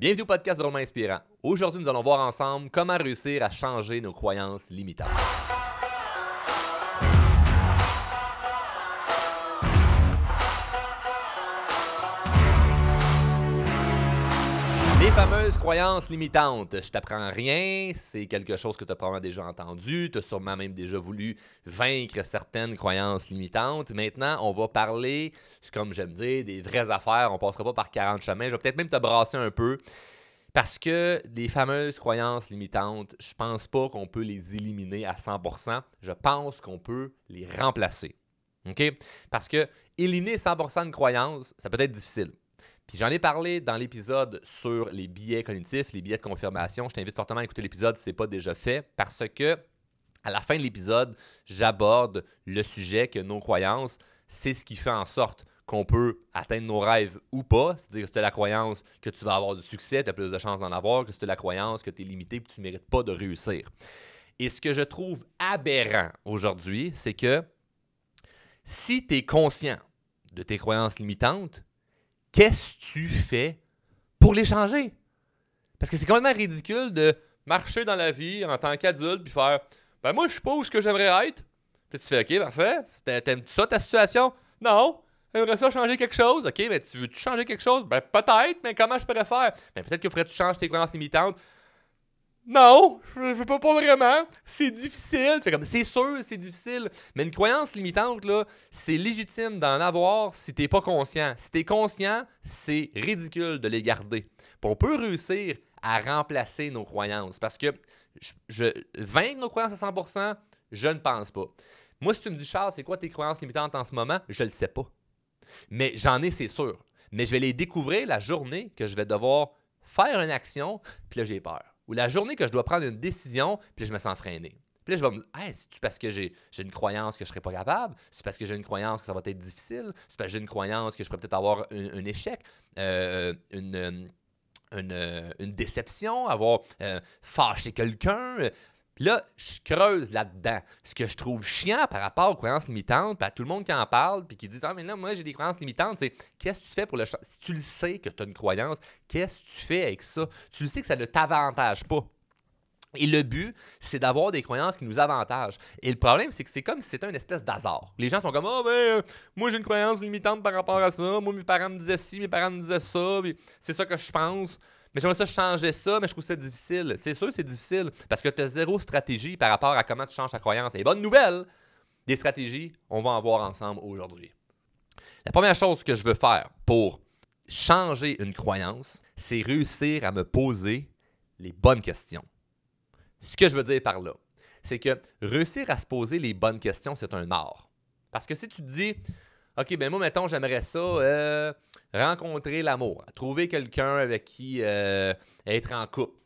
Bienvenue au podcast Drôlement Inspirant. Aujourd'hui, nous allons voir ensemble comment réussir à changer nos croyances limitantes. Les fameuses croyances limitantes. Je t'apprends rien, c'est quelque chose que tu as probablement déjà entendu, tu as sûrement même déjà voulu vaincre certaines croyances limitantes. Maintenant, on va parler, comme j'aime dire, des vraies affaires. On ne passera pas par 40 chemins. Je vais peut-être même te brasser un peu. Parce que les fameuses croyances limitantes, je pense pas qu'on peut les éliminer à 100%. Je pense qu'on peut les remplacer. OK? Parce que éliminer 100% de croyances, ça peut être difficile. Puis j'en ai parlé dans l'épisode sur les biais cognitifs, les biais de confirmation. Je t'invite fortement à écouter l'épisode si ce n'est pas déjà fait, parce que à la fin de l'épisode, j'aborde le sujet que nos croyances, c'est ce qui fait en sorte qu'on peut atteindre nos rêves ou pas. C'est-à-dire que si tu as la croyance que tu vas avoir du succès, tu as plus de chances d'en avoir, que si tu as la croyance que tu es limité et que tu ne mérites pas de réussir. Et ce que je trouve aberrant aujourd'hui, c'est que si tu es conscient de tes croyances limitantes, qu'est-ce que tu fais pour les changer? Parce que c'est complètement ridicule de marcher dans la vie en tant qu'adulte puis faire « Ben moi, je suis pas où ce que j'aimerais être. » Puis tu fais « OK, parfait. T'aimes ça ta situation? » « Non. J'aimerais ça changer quelque chose. » « OK, mais tu veux-tu changer quelque chose? » « Ben peut-être, mais comment je pourrais faire? » « Ben peut-être que faudrait que tu changes tes croyances limitantes. » « Non, je veux pas vraiment. C'est difficile. » Tu fais comme, c'est sûr, c'est difficile. Mais une croyance limitante, là, c'est légitime d'en avoir si t'es pas conscient. Si t'es conscient, c'est ridicule de les garder. Puis on peut réussir à remplacer nos croyances. Parce que vaincre nos croyances à 100%, je ne pense pas. Moi, si tu me dis, Charles, c'est quoi tes croyances limitantes en ce moment? Je le sais pas. Mais j'en ai, c'est sûr. Mais je vais les découvrir la journée que je vais devoir faire une action, puis là, j'ai peur. Ou la journée que je dois prendre une décision, puis là, je me sens freiné. Puis là, je vais me dire, hey, c'est-tu parce que j'ai une croyance que je ne serai pas capable? C'est parce que j'ai une croyance que ça va être difficile? C'est parce que j'ai une croyance que je pourrais peut-être avoir un échec? Une déception? Avoir fâché quelqu'un? Puis là, je creuse là-dedans. Ce que je trouve chiant par rapport aux croyances limitantes, puis à tout le monde qui en parle, puis qui dit « Ah, mais là, moi, j'ai des croyances limitantes. » C'est qu'est-ce que tu fais pour le changer? Si tu le sais que tu as une croyance, qu'est-ce que tu fais avec ça? Tu le sais que ça ne t'avantage pas. Et le but, c'est d'avoir des croyances qui nous avantagent. Et le problème, c'est que c'est comme si c'était une espèce d'hasard. Les gens sont comme « Ah, moi, j'ai une croyance limitante par rapport à ça. Moi, mes parents me disaient ci, mes parents me disaient ça. Puis c'est ça que je pense. » Mais j'aimerais ça changer ça, mais je trouve ça difficile. C'est sûr que c'est difficile parce que tu as zéro stratégie par rapport à comment tu changes ta croyance. Et bonne nouvelle, des stratégies, on va en voir ensemble aujourd'hui. La première chose que je veux faire pour changer une croyance, c'est réussir à me poser les bonnes questions. Ce que je veux dire par là, c'est que réussir à se poser les bonnes questions, c'est un art. Parce que si tu te dis, OK, ben moi, mettons, j'aimerais ça rencontrer l'amour, trouver quelqu'un avec qui être en couple.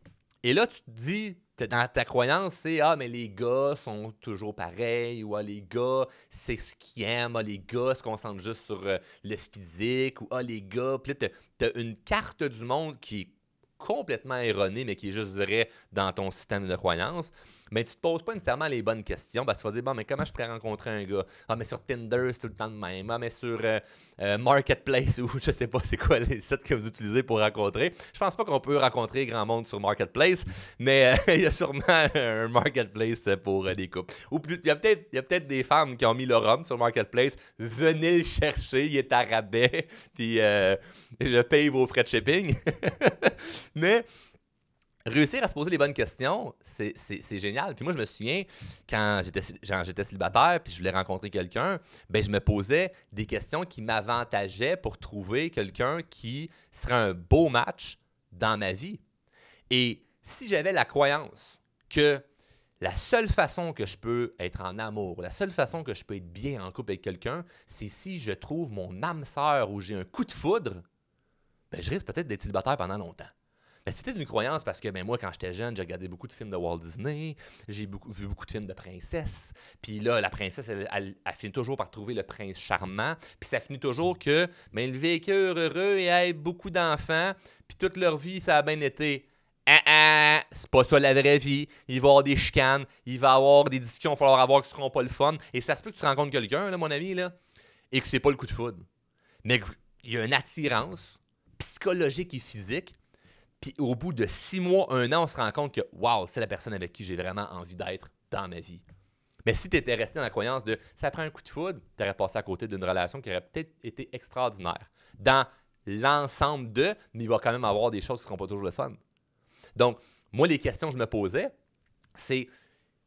Et là, tu te dis, dans ta croyance, c'est « Ah, mais les gars sont toujours pareils » ou « Ah, les gars, c'est ce qu'ils aiment. Ah, les gars se concentrent juste sur le physique » ou « Ah, les gars... » Puis là, tu as une carte du monde qui est complètement erronée, mais qui est juste vraie dans ton système de croyance. Mais tu ne te poses pas nécessairement les bonnes questions parce que tu vas dire, bon, mais comment je pourrais rencontrer un gars? Ah, mais sur Tinder, c'est tout le temps de même. Ah, mais sur Marketplace, ou je sais pas c'est quoi les sites que vous utilisez pour rencontrer. Je pense pas qu'on peut rencontrer grand monde sur Marketplace, mais il y a sûrement un Marketplace pour des couples. Ou plus, il y a peut-être des femmes qui ont mis leur homme sur Marketplace. Venez le chercher, il est à rabais, puis je paye vos frais de shipping. Mais réussir à se poser les bonnes questions, c'est génial. Puis moi, je me souviens, quand j'étais célibataire puis je voulais rencontrer quelqu'un, ben je me posais des questions qui m'avantageaient pour trouver quelqu'un qui serait un beau match dans ma vie. Et si j'avais la croyance que la seule façon que je peux être en amour, la seule façon que je peux être bien en couple avec quelqu'un, c'est si je trouve mon âme sœur ou j'ai un coup de foudre, ben je risque peut-être d'être célibataire pendant longtemps. Mais c'était une croyance parce que moi, quand j'étais jeune, j'ai regardé beaucoup de films de Walt Disney, j'ai vu beaucoup de films de princesses. Puis là, la princesse, elle finit toujours par trouver le prince charmant. Puis ça finit toujours que ils vécurent heureux et aient beaucoup d'enfants. Puis toute leur vie, ça a bien été. C'est pas ça la vraie vie. Il va y avoir des chicanes, il va y avoir des discussions qu'il va falloir avoir qui seront pas le fun. Et ça se peut que tu rencontres quelqu'un, là, mon ami, là, et que c'est pas le coup de foudre. Mais il y a une attirance psychologique et physique. Puis au bout de 6 mois, 1 an, on se rend compte que, wow, c'est la personne avec qui j'ai vraiment envie d'être dans ma vie. Mais si tu étais resté dans la croyance de ça prend un coup de foudre, tu aurais passé à côté d'une relation qui aurait peut-être été extraordinaire. Dans l'ensemble de, mais il va quand même avoir des choses qui ne seront pas toujours le fun. Donc, moi, les questions que je me posais, c'est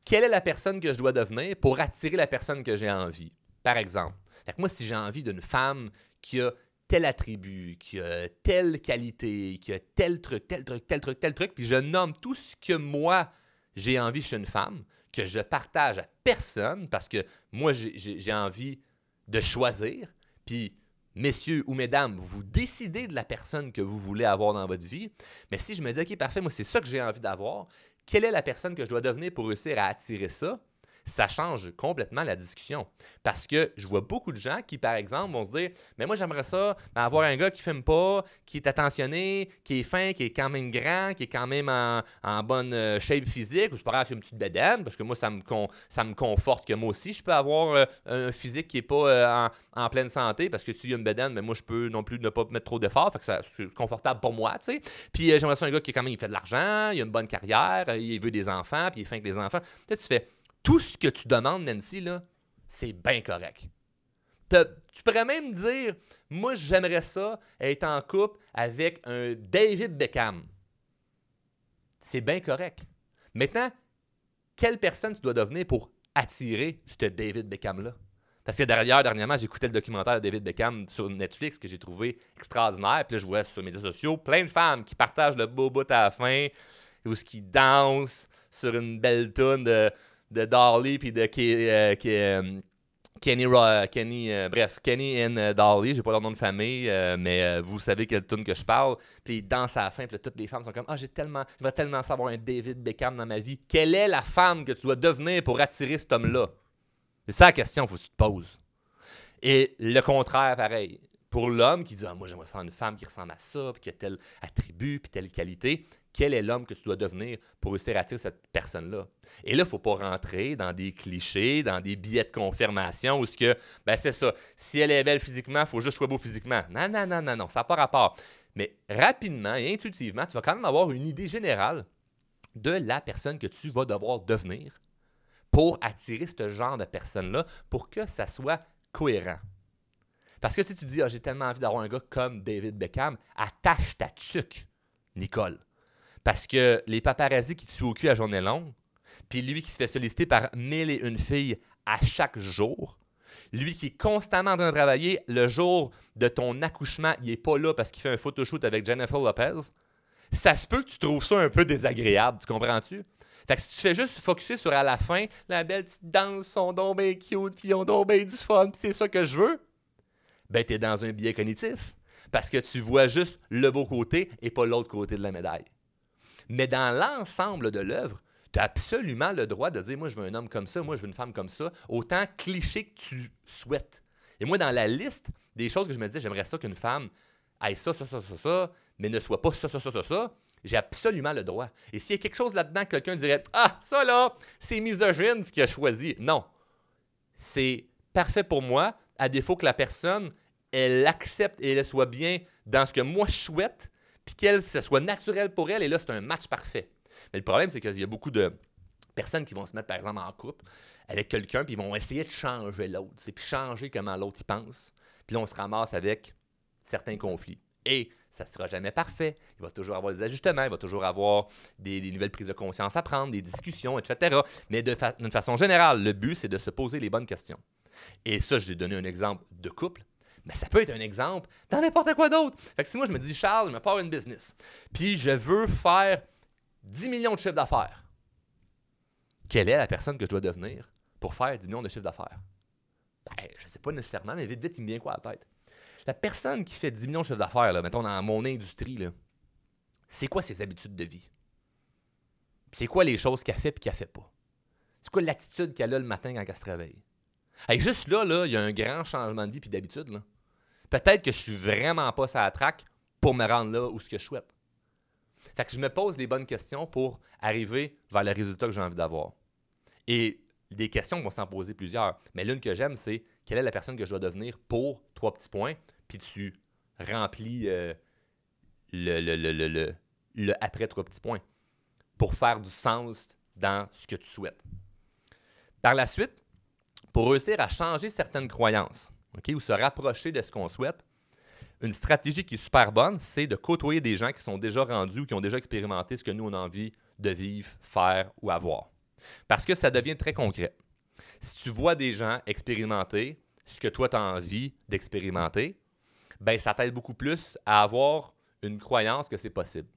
quelle est la personne que je dois devenir pour attirer la personne que j'ai envie? Par exemple, fait que moi, si j'ai envie d'une femme qui a tel attribut, qui a telle qualité, qui a tel truc, tel truc, tel truc, tel truc, puis je nomme tout ce que moi, j'ai envie chez une femme, que je partage à personne, parce que moi, j'ai envie de choisir, puis messieurs ou mesdames, vous décidez de la personne que vous voulez avoir dans votre vie, mais si je me dis, OK, parfait, moi, c'est ça que j'ai envie d'avoir, quelle est la personne que je dois devenir pour réussir à attirer ça? Ça change complètement la discussion. Parce que je vois beaucoup de gens qui, par exemple, vont se dire « Mais moi, j'aimerais ça avoir un gars qui ne fume pas, qui est attentionné, qui est fin, qui est quand même grand, qui est quand même en bonne shape physique, ou c'est pas grave, il y a une petite bédaine, parce que moi, ça me conforte que moi aussi, je peux avoir un physique qui n'est pas en pleine santé, parce que s'il y a une bédaine, mais moi, je peux non plus ne pas mettre trop d'efforts, fait que c'est confortable pour moi, tu sais. Puis j'aimerais ça un gars qui, quand même, il fait de l'argent, il a une bonne carrière, il veut des enfants, puis il est fin avec les enfants. Peut-être tu fais tout ce que tu demandes, Nancy, là, c'est bien correct. Tu pourrais même dire, moi, j'aimerais ça être en couple avec un David Beckham. C'est bien correct. Maintenant, quelle personne tu dois devenir pour attirer ce David Beckham-là? Parce que dernièrement, j'écoutais le documentaire de David Beckham sur Netflix que j'ai trouvé extraordinaire. Puis là, je vois sur les médias sociaux plein de femmes qui partagent le beau bout à la fin, ou ce qui dansent sur une belle toune de Dolly puis de Kenny and Dolly, j'ai pas leur nom de famille, mais vous savez quelle tune que je parle. Puis ils dansent à la fin, puis là, toutes les femmes sont comme j'aimerais tellement savoir un David Beckham dans ma vie. Quelle est la femme que tu dois devenir pour attirer cet homme-là? C'est ça la question qu'il faut que tu te poses. Et le contraire, pareil. Pour l'homme qui dit moi, j'aimerais ça une femme qui ressemble à ça, puis qui a tel attribut, puis telle qualité. Quel est l'homme que tu dois devenir pour réussir à attirer cette personne-là? Et là, il ne faut pas rentrer dans des clichés, dans des billets de confirmation où c'est ça. Si elle est belle physiquement, il faut juste que je sois beau physiquement. Non, ça n'a pas rapport. Mais rapidement et intuitivement, tu vas quand même avoir une idée générale de la personne que tu vas devoir devenir pour attirer ce genre de personne-là, pour que ça soit cohérent. Parce que si tu dis j'ai tellement envie d'avoir un gars comme David Beckham, attache ta tuque, Nicole. Parce que les paparazzis qui te suent au cul à journée longue, puis lui qui se fait solliciter par 1001 filles à chaque jour, lui qui est constamment en train de travailler, le jour de ton accouchement, il n'est pas là parce qu'il fait un photoshoot avec Jennifer Lopez, ça se peut que tu trouves ça un peu désagréable, tu comprends-tu? Fait que si tu fais juste focusser sur à la fin, la belle petite danse, sont donc bien cute, puis ils ont donc bien du fun, puis c'est ça que je veux, ben t'es dans un biais cognitif. Parce que tu vois juste le beau côté et pas l'autre côté de la médaille. Mais dans l'ensemble de l'œuvre, tu as absolument le droit de dire « Moi, je veux un homme comme ça, moi, je veux une femme comme ça », autant cliché que tu souhaites. Et moi, dans la liste des choses que je me disais, j'aimerais ça qu'une femme ait ça, mais ne soit pas ça, j'ai absolument le droit. Et s'il y a quelque chose là-dedans, quelqu'un dirait « Ah, ça là, c'est misogyne ce qu'il a choisi ». Non, c'est parfait pour moi, à défaut que la personne, elle accepte et elle soit bien dans ce que moi je souhaite, puis qu'elle, ça soit naturel pour elle, et là, c'est un match parfait. Mais le problème, c'est qu'il y a beaucoup de personnes qui vont se mettre, par exemple, en couple avec quelqu'un, puis ils vont essayer de changer l'autre, puis changer comment l'autre y pense. Puis là, on se ramasse avec certains conflits. Et ça ne sera jamais parfait. Il va toujours avoir des ajustements, il va toujours avoir des nouvelles prises de conscience à prendre, des discussions, etc. Mais d'une façon générale, le but, c'est de se poser les bonnes questions. Et ça, je vous ai donné un exemple de couple. Mais ça peut être un exemple dans n'importe quoi d'autre. Fait que si moi, je me dis, Charles, je me pars une business, puis je veux faire 10 millions de chiffres d'affaires, quelle est la personne que je dois devenir pour faire 10 millions de chiffres d'affaires? Ben, je ne sais pas nécessairement, mais vite, il me vient quoi à la tête? La personne qui fait 10 millions de chiffres d'affaires, là, mettons dans mon industrie, là, c'est quoi ses habitudes de vie? C'est quoi les choses qu'elle fait et qu'elle ne fait pas? C'est quoi l'attitude qu'elle a le matin quand elle se réveille? Hey, juste là, il y a un grand changement de vie et d'habitude. Là. Peut-être que je suis vraiment pas sur la track pour me rendre là où ce que je souhaite. Fait que je me pose les bonnes questions pour arriver vers le résultat que j'ai envie d'avoir. Et des questions vont s'en poser plusieurs. Mais l'une que j'aime, c'est quelle est la personne que je dois devenir pour 3 petits points, puis tu remplis le après 3 petits points pour faire du sens dans ce que tu souhaites. Par la suite, pour réussir à changer certaines croyances, ou se rapprocher de ce qu'on souhaite, une stratégie qui est super bonne, c'est de côtoyer des gens qui sont déjà rendus ou qui ont déjà expérimenté ce que nous, on a envie de vivre, faire ou avoir. Parce que ça devient très concret. Si tu vois des gens expérimenter ce que toi, tu as envie d'expérimenter, ben ça t'aide beaucoup plus à avoir une croyance que c'est possible.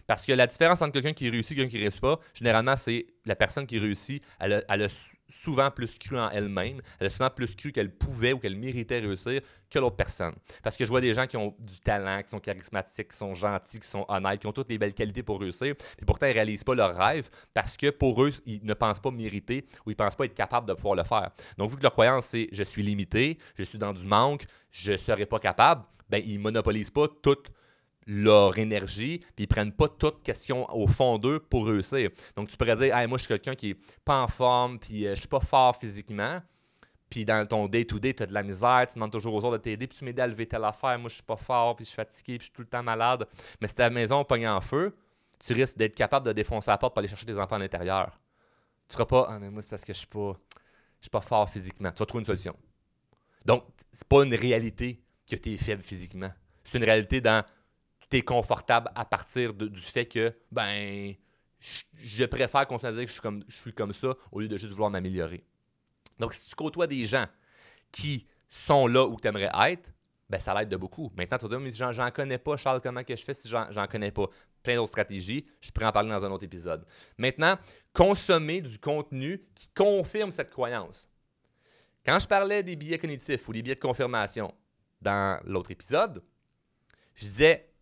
Parce que la différence entre quelqu'un qui réussit et quelqu'un qui ne réussit pas, généralement, c'est la personne qui réussit, elle a souvent plus cru en elle-même, elle a souvent plus cru qu'elle pouvait ou qu'elle méritait réussir que l'autre personne. Parce que je vois des gens qui ont du talent, qui sont charismatiques, qui sont gentils, qui sont honnêtes, qui ont toutes les belles qualités pour réussir, puis pourtant, ils ne réalisent pas leur rêve parce que pour eux, ils ne pensent pas mériter ou ils ne pensent pas être capables de pouvoir le faire. Donc, vu que leur croyance, c'est « je suis limité, je suis dans du manque, je ne serai pas capable », ben ils ne monopolisent pas toute leur énergie, puis ils prennent pas toute question au fond d'eux pour réussir. Donc, tu pourrais dire, hey, moi, je suis quelqu'un qui est pas en forme, puis je suis pas fort physiquement, puis dans ton day-to-day, tu as de la misère, tu demandes toujours aux autres de t'aider, puis tu m'aides à lever telle affaire, moi, je suis pas fort, puis je suis fatigué, puis je suis tout le temps malade. Mais si ta maison pogne en feu, tu risques d'être capable de défoncer la porte pour aller chercher des enfants à l'intérieur. Tu seras pas, ah, mais moi, c'est parce que je suis pas fort physiquement. Tu vas trouver une solution. Donc, c'est pas une réalité que tu es faible physiquement. C'est une réalité dans tu es confortable à partir du fait que, ben, je préfère continuer à dire que je suis comme ça au lieu de juste vouloir m'améliorer. Donc, si tu côtoies des gens qui sont là où tu aimerais être, ben, ça l'aide de beaucoup. Maintenant, tu vas dire, mais j'en connais pas, Charles, comment que je fais si j'en connais pas? Plein d'autres stratégies, je pourrais en parler dans un autre épisode. Maintenant, consommer du contenu qui confirme cette croyance. Quand je parlais des biais cognitifs ou des biais de confirmation dans l'autre épisode, je disais,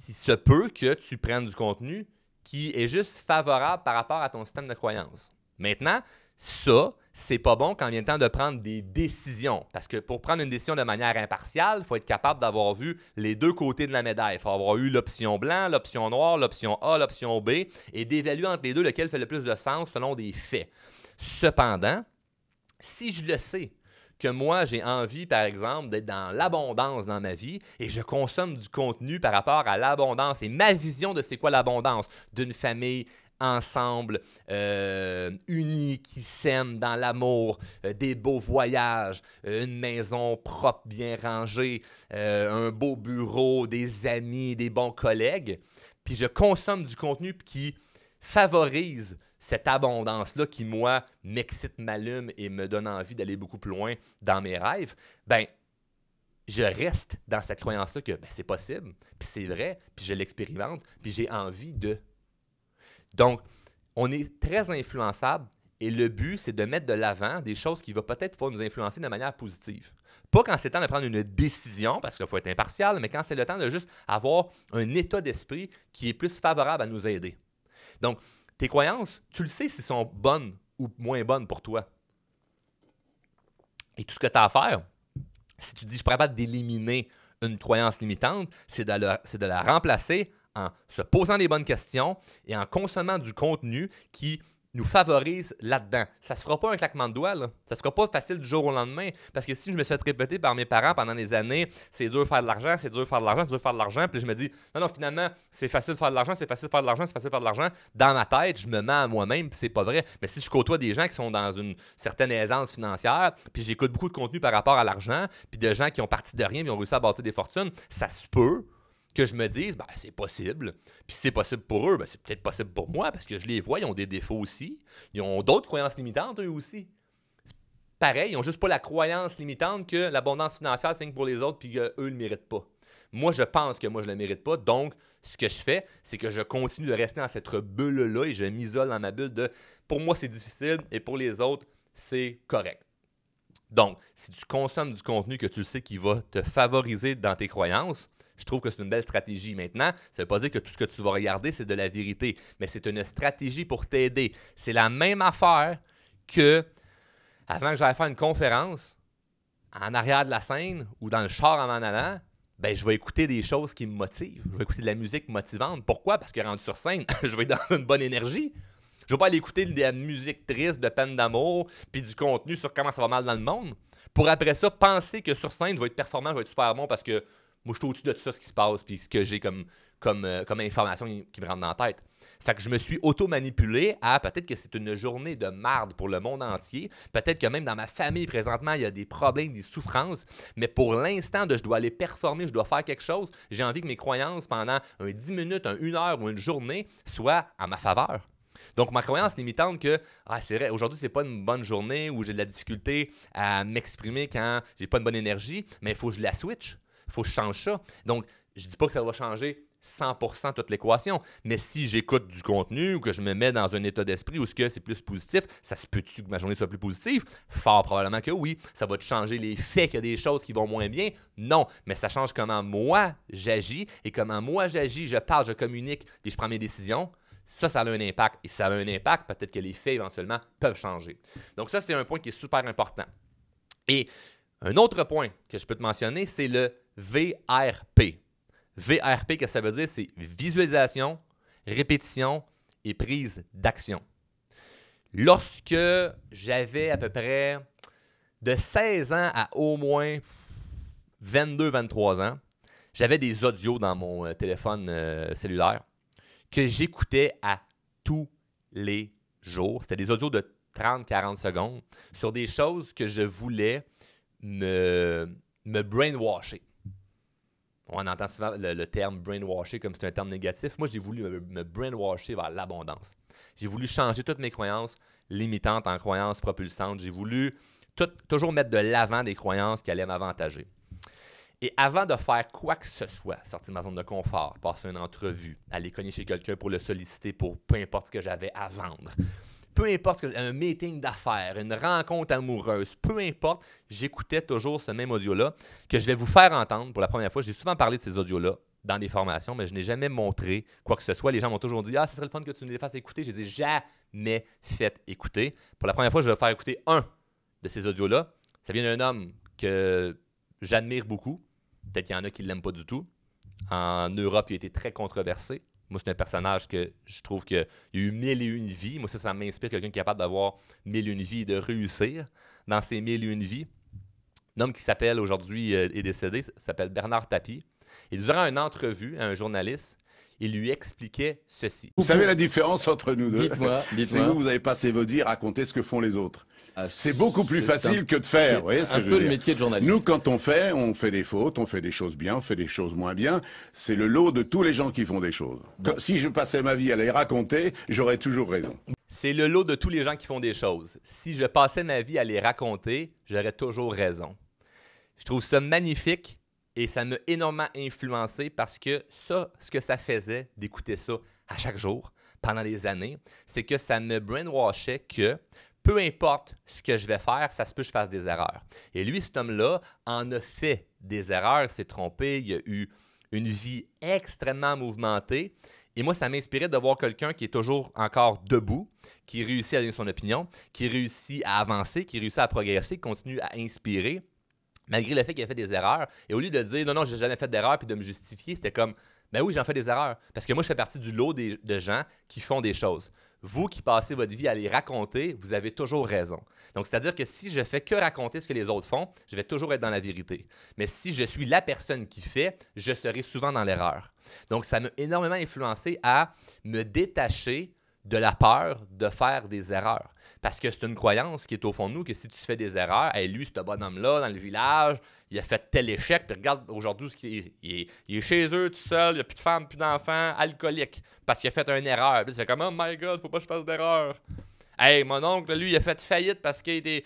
il se peut que tu prennes du contenu qui est juste favorable par rapport à ton système de croyance. Maintenant, ça, c'est pas bon quand vient le temps de prendre des décisions. Parce que pour prendre une décision de manière impartiale, il faut être capable d'avoir vu les deux côtés de la médaille. Il faut avoir eu l'option blanc, l'option noire, l'option A, l'option B, et d'évaluer entre les deux lequel fait le plus de sens selon des faits. Cependant, si je le sais, que moi, j'ai envie, par exemple, d'être dans l'abondance dans ma vie et je consomme du contenu par rapport à l'abondance et ma vision de c'est quoi l'abondance d'une famille ensemble, unis, qui s'aiment dans l'amour, des beaux voyages, une maison propre, bien rangée, un beau bureau, des amis, des bons collègues, puis je consomme du contenu qui favorise cette abondance-là qui, moi, m'excite, m'allume et me donne envie d'aller beaucoup plus loin dans mes rêves, ben, je reste dans cette croyance-là que ben, c'est possible, puis c'est vrai, puis je l'expérimente, puis j'ai envie de. Donc, on est très influençable et le but, c'est de mettre de l'avant des choses qui vont peut-être pouvoir nous influencer de manière positive. Pas quand c'est le temps de prendre une décision, parce qu'il faut être impartial, mais quand c'est le temps de juste avoir un état d'esprit qui est plus favorable à nous aider. Donc, tes croyances, tu le sais si elles sont bonnes ou moins bonnes pour toi. Et tout ce que tu as à faire, si tu dis je suis pas capable d'éliminer une croyance limitante, c'est de la remplacer en se posant les bonnes questions et en consommant du contenu qui nous favorise là-dedans. Ça ne se fera pas un claquement de doigts, là. Ça ne sera pas facile du jour au lendemain. Parce que si je me suis fait répéter par mes parents pendant des années, c'est dur de faire de l'argent, c'est dur de faire de l'argent, c'est dur de faire de l'argent, puis je me dis, non, finalement, c'est facile de faire de l'argent, c'est facile de faire de l'argent, c'est facile de faire de l'argent. Dans ma tête, je me mens à moi-même, puis c'est pas vrai. Mais si je côtoie des gens qui sont dans une certaine aisance financière, puis j'écoute beaucoup de contenu par rapport à l'argent, puis de gens qui ont parti de rien, puis ont réussi à bâtir des fortunes, ça se peut que je me dise, ben, c'est possible. Puis si c'est possible pour eux, ben, c'est peut-être possible pour moi parce que je les vois, ils ont des défauts aussi. Ils ont d'autres croyances limitantes, eux aussi. C'est pareil, ils n'ont juste pas la croyance limitante que l'abondance financière, c'est pour les autres puis qu'eux ne le méritent pas. Moi, je pense que moi, je ne le mérite pas. Donc, ce que je fais, c'est que je continue de rester dans cette bulle-là et je m'isole dans ma bulle de pour moi, c'est difficile et pour les autres, c'est correct. Donc, si tu consommes du contenu que tu sais qui va te favoriser dans tes croyances, je trouve que c'est une belle stratégie. Maintenant, ça ne veut pas dire que tout ce que tu vas regarder, c'est de la vérité, mais c'est une stratégie pour t'aider. C'est la même affaire que avant que j'aille faire une conférence, en arrière de la scène ou dans le char en m'en allant, ben, je vais écouter des choses qui me motivent. Je vais écouter de la musique motivante. Pourquoi? Parce que rendu sur scène, je vais être dans une bonne énergie. Je ne vais pas aller écouter de la musique triste, de peine d'amour, puis du contenu sur comment ça va mal dans le monde. Pour après ça, penser que sur scène, je vais être performant, je vais être super bon parce que Moi, je suis au-dessus de tout ça, ce qui se passe, puis ce que j'ai comme information qui me rentre dans la tête. Fait que je me suis auto-manipulé à peut-être que c'est une journée de marde pour le monde entier. Peut-être que même dans ma famille, présentement, il y a des problèmes, des souffrances. Mais pour l'instant, je dois aller performer, je dois faire quelque chose. J'ai envie que mes croyances pendant 10 minutes, 1 heure ou une journée soient à ma faveur. Donc, ma croyance limitante que, c'est vrai, aujourd'hui, c'est pas une bonne journée où j'ai de la difficulté à m'exprimer quand j'ai pas une bonne énergie, mais il faut que je la switch. Il faut que je change ça. Donc, je dis pas que ça va changer 100% toute l'équation, mais si j'écoute du contenu ou que je me mets dans un état d'esprit où c'est plus positif, ça se peut-tu que ma journée soit plus positive? Fort probablement que oui. Ça va te changer les faits qu'il y a des choses qui vont moins bien? Non, mais ça change comment moi j'agis et comment moi j'agis, je parle, je communique et je prends mes décisions. Ça a un impact. Et si ça a un impact, peut-être que les faits éventuellement peuvent changer. Donc ça, c'est un point qui est super important. Et un autre point que je peux te mentionner, c'est le VRP. VRP, qu'est-ce que ça veut dire? C'est visualisation, répétition et prise d'action. Lorsque j'avais à peu près de 16 ans à au moins 22-23 ans, j'avais des audios dans mon téléphone cellulaire que j'écoutais à tous les jours. C'était des audios de 30-40 secondes sur des choses que je voulais me brainwasher. On entend souvent le terme brainwasher comme c'est un terme négatif. Moi, j'ai voulu me brainwasher vers l'abondance. J'ai voulu changer toutes mes croyances limitantes en croyances propulsantes. J'ai voulu toujours mettre de l'avant des croyances qui allaient m'avantager. Et avant de faire quoi que ce soit, sortir de ma zone de confort, passer une entrevue, aller cogner chez quelqu'un pour le solliciter pour peu importe ce que j'avais à vendre, peu importe un meeting d'affaires, une rencontre amoureuse, peu importe, j'écoutais toujours ce même audio-là que je vais vous faire entendre pour la première fois. J'ai souvent parlé de ces audios-là dans des formations, mais je n'ai jamais montré quoi que ce soit. Les gens m'ont toujours dit « Ah, ce serait le fun que tu nous les fasses écouter. » Je les ai jamais fait écouter. Pour la première fois, je vais faire écouter un de ces audios-là. Ça vient d'un homme que j'admire beaucoup. Peut-être qu'il y en a qui ne l'aiment pas du tout. En Europe, il a été très controversé. Moi, c'est un personnage que je trouve qu'il y a eu 1001 vies. Moi, ça m'inspire quelqu'un qui est capable d'avoir 1001 vies et de réussir dans ces 1001 vies. Un homme qui s'appelle aujourd'hui, est décédé, s'appelle Bernard Tapie. Et durant une entrevue à un journaliste, il lui expliquait ceci. Vous savez la différence entre nous deux? Dites-moi. C'est que vous avez passé votre vie à raconter ce que font les autres. C'est beaucoup plus facile que de faire, vous voyez ce que je veux dire. Un peu le métier de journaliste. Nous, quand on fait des fautes, on fait des choses bien, on fait des choses moins bien. C'est le lot de tous les gens qui font des choses. Bon. Si je passais ma vie à les raconter, j'aurais toujours raison. C'est le lot de tous les gens qui font des choses. Si je passais ma vie à les raconter, j'aurais toujours raison. Je trouve ça magnifique et ça m'a énormément influencé parce que ça, ce que ça faisait d'écouter ça à chaque jour pendant des années, c'est que ça me brainwashait que peu importe ce que je vais faire, ça se peut que je fasse des erreurs. Et lui, cet homme-là, en a fait des erreurs, s'est trompé, il a eu une vie extrêmement mouvementée. Et moi, ça m'inspirait de voir quelqu'un qui est toujours encore debout, qui réussit à donner son opinion, qui réussit à avancer, qui réussit à progresser, qui continue à inspirer, malgré le fait qu'il a fait des erreurs. Et au lieu de dire « Non, j'ai jamais fait d'erreur » puis de me justifier, c'était comme « Ben oui, j'en fais des erreurs. » Parce que moi, je fais partie du lot de gens qui font des choses. Vous qui passez votre vie à les raconter, vous avez toujours raison. Donc, c'est-à-dire que si je fais que raconter ce que les autres font, je vais toujours être dans la vérité. Mais si je suis la personne qui fait, je serai souvent dans l'erreur. Donc, ça m'a énormément influencé à me détacher de la peur de faire des erreurs. Parce que c'est une croyance qui est au fond de nous que si tu fais des erreurs, hey, lui, ce bonhomme-là, dans le village, il a fait tel échec, puis regarde aujourd'hui, il est chez eux tout seul, il n'y a plus de femmes, plus d'enfants, alcoolique, parce qu'il a fait une erreur. Puis c'est comme, oh my God, faut pas que je fasse d'erreur. Hey, mon oncle, lui, il a fait faillite parce qu'il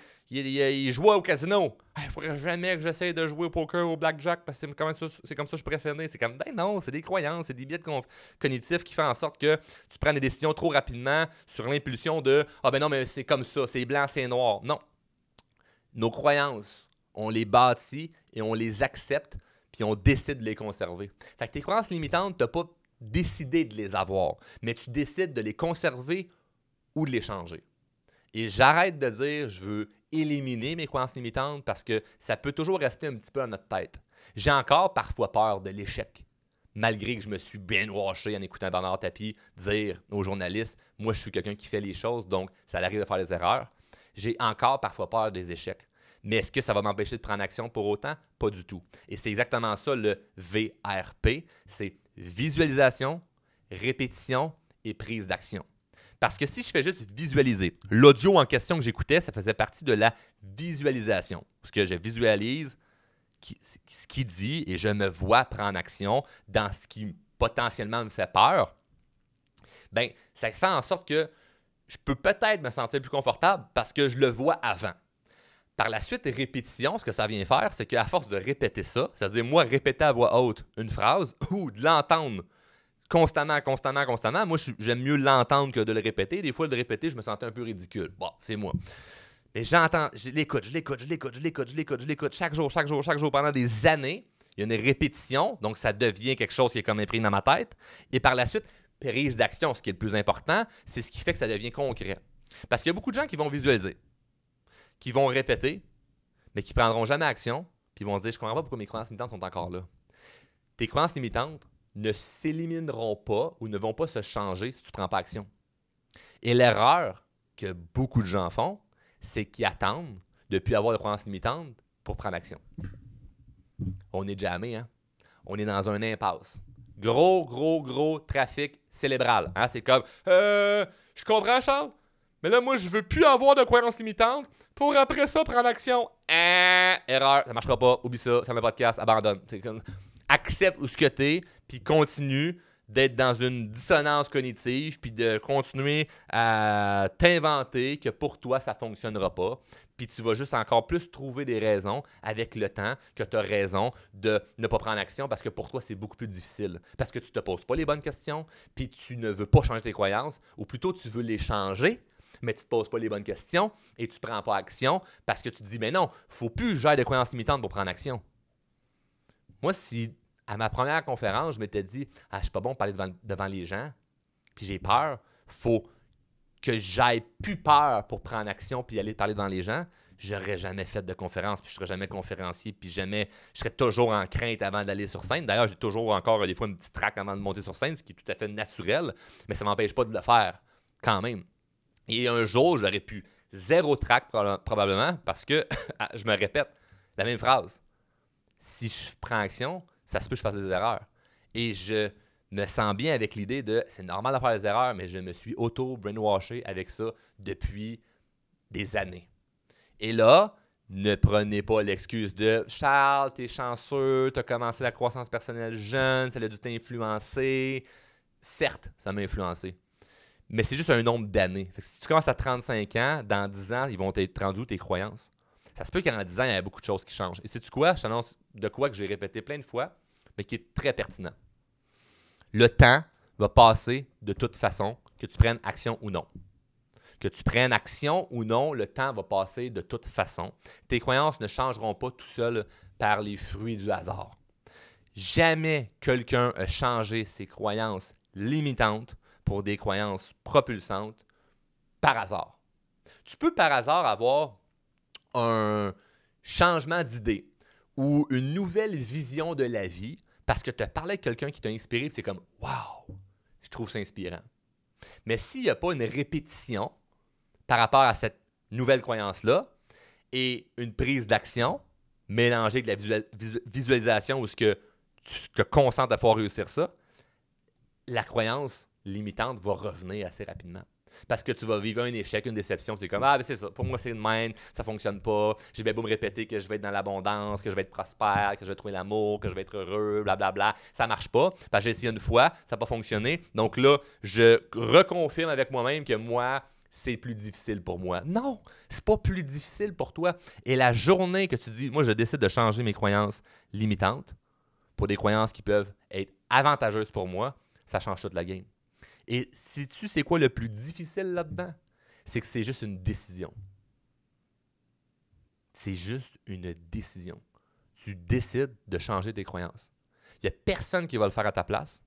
jouait au casino. Il ne faudrait jamais que j'essaie de jouer au poker ou au blackjack parce que c'est comme ça que je pourrais finir. C'est comme, ben non, c'est des croyances, c'est des biais cognitifs qui font en sorte que tu prends des décisions trop rapidement sur l'impulsion de « Ah ben non, mais c'est comme ça, c'est blanc, c'est noir. » Non. Nos croyances, on les bâtit et on les accepte puis on décide de les conserver. Fait que tes croyances limitantes, tu n'as pas décidé de les avoir, mais tu décides de les conserver ou de les changer. Et j'arrête de dire je veux éliminer mes croyances limitantes parce que ça peut toujours rester un petit peu dans notre tête. J'ai encore parfois peur de l'échec, malgré que je me suis bien washé en écoutant Bernard Tapie dire aux journalistes « Moi, je suis quelqu'un qui fait les choses, donc ça arrive de faire des erreurs. » J'ai encore parfois peur des échecs. Mais est-ce que ça va m'empêcher de prendre action pour autant? Pas du tout. Et c'est exactement ça le VRP. C'est visualisation, répétition et prise d'action. Parce que si je fais juste visualiser, l'audio en question que j'écoutais, ça faisait partie de la visualisation. Parce que je visualise ce qu'il dit et je me vois prendre action dans ce qui potentiellement me fait peur. Bien, ça fait en sorte que je peux peut-être me sentir plus confortable parce que je le vois avant. Par la suite, répétition, ce que ça vient faire, c'est qu'à force de répéter ça, c'est-à-dire moi, répéter à voix haute une phrase ou de l'entendre constamment, moi, j'aime mieux l'entendre que de le répéter. Des fois, de le répéter, je me sentais un peu ridicule. Bon, c'est moi. Mais j'entends, je l'écoute chaque jour, pendant des années. Il y a une répétition, donc ça devient quelque chose qui est comme imprimé dans ma tête. Et par la suite, prise d'action, ce qui est le plus important, c'est ce qui fait que ça devient concret. Parce qu'il y a beaucoup de gens qui vont visualiser, qui vont répéter, mais qui ne prendront jamais action, puis ils vont se dire « Je ne comprends pas pourquoi mes croyances limitantes sont encore là. » Tes croyances limitantes ne s'élimineront pas ou ne vont pas se changer si tu ne prends pas action. Et l'erreur que beaucoup de gens font, c'est qu'ils attendent depuis avoir des croyances limitantes pour prendre action. On est jamais, hein? On est dans un impasse. Gros trafic cérébral. Hein? C'est comme, je comprends, Charles, mais là, moi, je veux plus avoir de croyances limitantes pour après ça prendre action. Erreur, ça marchera pas, oublie ça, ferme le podcast, abandonne. C'est comme, accepte où ce que t'es, puis continue d'être dans une dissonance cognitive, puis de continuer à t'inventer que pour toi, ça ne fonctionnera pas. Puis tu vas juste encore plus trouver des raisons avec le temps que tu as raison de ne pas prendre action parce que pour toi, c'est beaucoup plus difficile. Parce que tu ne te poses pas les bonnes questions, puis tu ne veux pas changer tes croyances, ou plutôt tu veux les changer, mais tu ne te poses pas les bonnes questions et tu ne prends pas action parce que tu te dis, mais non, il ne faut plus que j'aille de croyances limitantes pour prendre action. Moi, si à ma première conférence, je m'étais dit, je ne suis pas bon de parler devant les gens, puis j'ai peur, il faut que j'aille plus peur pour prendre action puis aller parler devant les gens, j'aurais jamais fait de conférence, puis je serais jamais conférencier, puis jamais, je serais toujours en crainte avant d'aller sur scène. D'ailleurs, j'ai toujours encore des fois une petite trac avant de monter sur scène, ce qui est tout à fait naturel, mais ça ne m'empêche pas de le faire quand même. Et un jour, j'aurais pu zéro trac probablement parce que, je me répète la même phrase. Si je prends action, ça se peut que je fasse des erreurs. Et je me sens bien avec l'idée de c'est normal de faire des erreurs, mais je me suis auto-brainwashé avec ça depuis des années. Et là, ne prenez pas l'excuse de Charles, t'es chanceux, t'as commencé la croissance personnelle jeune, ça a dû t'influencer. Certes, ça m'a influencé. Mais c'est juste un nombre d'années. Fait que si tu commences à 35 ans, dans 10 ans, ils vont être rendus tes croyances. Ça se peut qu'en 10 ans, il y ait beaucoup de choses qui changent. Et sais-tu quoi? Je t'annonce de quoi que j'ai répété plein de fois, mais qui est très pertinent. Le temps va passer de toute façon, que tu prennes action ou non. Que tu prennes action ou non, le temps va passer de toute façon. Tes croyances ne changeront pas tout seul par les fruits du hasard. Jamais quelqu'un a changé ses croyances limitantes pour des croyances propulsantes par hasard. Tu peux par hasard avoir un changement d'idée ou une nouvelle vision de la vie parce que tu as parlé avec quelqu'un qui t'a inspiré et c'est comme « Wow! Je trouve ça inspirant. » Mais s'il n'y a pas une répétition par rapport à cette nouvelle croyance-là et une prise d'action mélangée avec la visualisation où ce que tu te concentres à pouvoir réussir ça, la croyance limitante va revenir assez rapidement. Parce que tu vas vivre un échec, une déception. C'est comme, ben c'est ça, pour moi c'est le même, ça fonctionne pas. J'ai bien beau me répéter que je vais être dans l'abondance, que je vais être prospère, que je vais trouver l'amour, que je vais être heureux, blablabla. Ça marche pas. Parce que j'ai essayé une fois, ça n'a pas fonctionné. Donc là, je reconfirme avec moi-même que moi, c'est plus difficile pour moi. Non, c'est pas plus difficile pour toi. Et la journée que tu dis, moi je décide de changer mes croyances limitantes pour des croyances qui peuvent être avantageuses pour moi, ça change toute la game. Et sais-tu c'est quoi le plus difficile là-dedans? C'est que c'est juste une décision. C'est juste une décision. Tu décides de changer tes croyances. Il n'y a personne qui va le faire à ta place.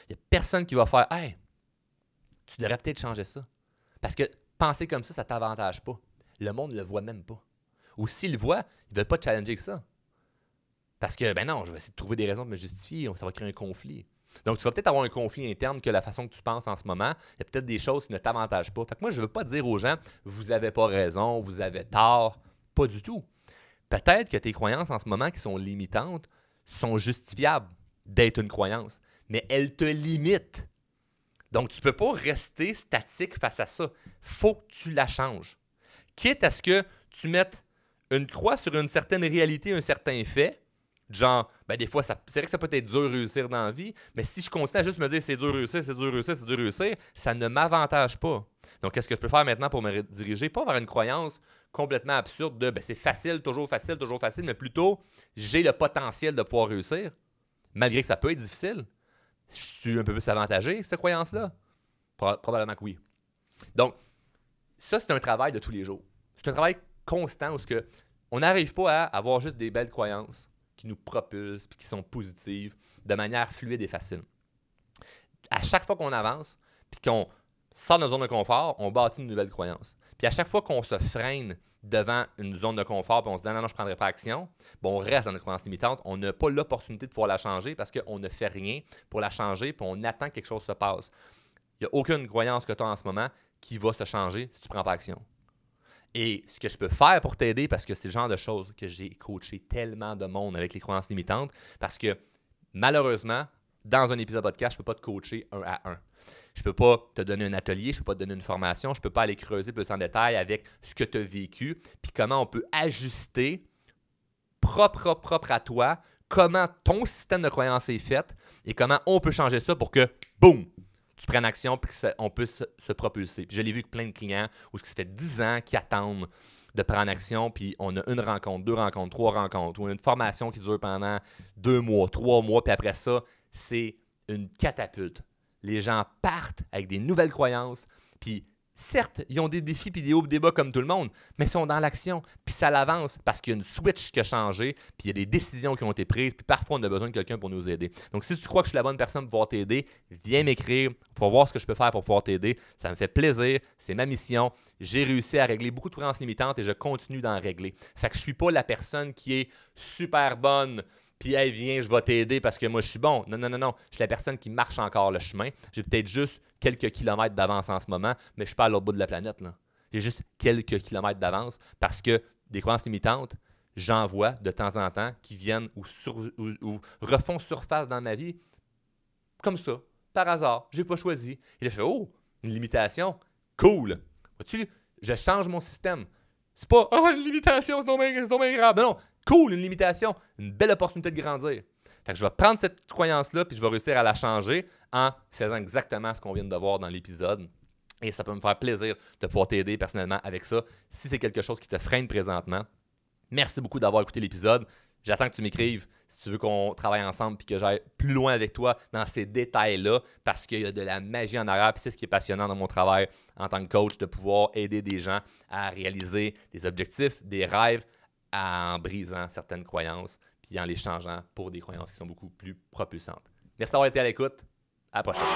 Il n'y a personne qui va faire « Hey, tu devrais peut-être changer ça. » Parce que penser comme ça ne t'avantage pas. Le monde ne le voit même pas. Ou s'il le voit, ils ne veulent pas te challenger que ça. Parce que, ben non, je vais essayer de trouver des raisons de me justifier. Ça va créer un conflit. Donc, tu vas peut-être avoir un conflit interne que la façon que tu penses en ce moment. Il y a peut-être des choses qui ne t'avantagent pas. Fait que moi, je ne veux pas dire aux gens, vous n'avez pas raison, vous avez tort. Pas du tout. peut-être que tes croyances en ce moment qui sont limitantes sont justifiables d'être une croyance, mais elles te limitent. Donc, tu ne peux pas rester statique face à ça. Il faut que tu la changes. Quitte à ce que tu mettes une croix sur une certaine réalité, un certain fait, genre, des fois, c'est vrai que ça peut être dur de réussir dans la vie, mais si je continue à juste me dire c'est dur de réussir, c'est dur de réussir, c'est dur de réussir, ça ne m'avantage pas. Donc, qu'est-ce que je peux faire maintenant pour me rediriger? Pas vers une croyance complètement absurde de c'est facile, toujours facile, mais plutôt j'ai le potentiel de pouvoir réussir, malgré que ça peut être difficile. Je suis un peu plus avantagé, cette croyance-là? Probablement que oui. Donc, ça, c'est un travail de tous les jours. C'est un travail constant où on n'arrive pas à avoir juste des belles croyances qui nous propulsent et qui sont positives de manière fluide et facile. À chaque fois qu'on avance puis qu'on sort de notre zone de confort, on bâtit une nouvelle croyance. Puis à chaque fois qu'on se freine devant une zone de confort puis on se dit non, je ne prendrai pas action, on reste dans notre croyance limitante, on n'a pas l'opportunité de pouvoir la changer parce qu'on ne fait rien pour la changer puis on attend que quelque chose se passe. Il n'y a aucune croyance que tu as en ce moment qui va se changer si tu ne prends pas action. Et ce que je peux faire pour t'aider, parce que c'est le genre de choses que j'ai coaché tellement de monde avec les croyances limitantes, parce que malheureusement, dans un épisode podcast, je ne peux pas te coacher 1 à 1. Je ne peux pas te donner un atelier, je ne peux pas te donner une formation, je ne peux pas aller creuser plus en détail avec ce que tu as vécu, puis comment on peut ajuster propre à toi, comment ton système de croyance est fait et comment on peut changer ça pour que, boum, tu prennes action et qu'on puisse se propulser. Puis je l'ai vu avec plein de clients où ça fait 10 ans qu'ils attendent de prendre action, puis on a une rencontre, 2 rencontres, 3 rencontres, ou une formation qui dure pendant 2 mois, 3 mois, puis après ça, c'est une catapulte. Les gens partent avec des nouvelles croyances, puis certes, ils ont des défis puis des hauts et des bas comme tout le monde, mais ils sont dans l'action, puis ça l'avance parce qu'il y a une switch qui a changé, puis il y a des décisions qui ont été prises, puis parfois on a besoin de quelqu'un pour nous aider. Donc si tu crois que je suis la bonne personne pour pouvoir t'aider, viens m'écrire pour voir ce que je peux faire pour pouvoir t'aider. Ça me fait plaisir, c'est ma mission. J'ai réussi à régler beaucoup de croyances limitantes et je continue d'en régler. Fait que je suis pas la personne qui est super bonne, puis hey, viens, je vais t'aider parce que moi je suis bon. Non. Je suis la personne qui marche encore le chemin. J'ai peut-être juste quelques kilomètres d'avance en ce moment, mais je suis pas à l'autre bout de la planète, là. J'ai juste quelques kilomètres d'avance parce que des croyances limitantes, j'en vois de temps en temps qui viennent ou refont surface dans ma vie comme ça, par hasard. J'ai pas choisi. Et là, je fais une limitation. Cool. Vois-tu, je change mon système. C'est pas une limitation, c'est donc bien grave. Non. Cool, une limitation, une belle opportunité de grandir. Fait que je vais prendre cette croyance-là puis je vais réussir à la changer en faisant exactement ce qu'on vient de voir dans l'épisode. Et ça peut me faire plaisir de pouvoir t'aider personnellement avec ça si c'est quelque chose qui te freine présentement. Merci beaucoup d'avoir écouté l'épisode. J'attends que tu m'écrives si tu veux qu'on travaille ensemble et que j'aille plus loin avec toi dans ces détails-là parce qu'il y a de la magie en arrière. Puis c'est ce qui est passionnant dans mon travail en tant que coach, de pouvoir aider des gens à réaliser des objectifs, des rêves, en brisant certaines croyances puis en les changeant pour des croyances qui sont beaucoup plus propulsantes. Merci d'avoir été à l'écoute. À la prochaine.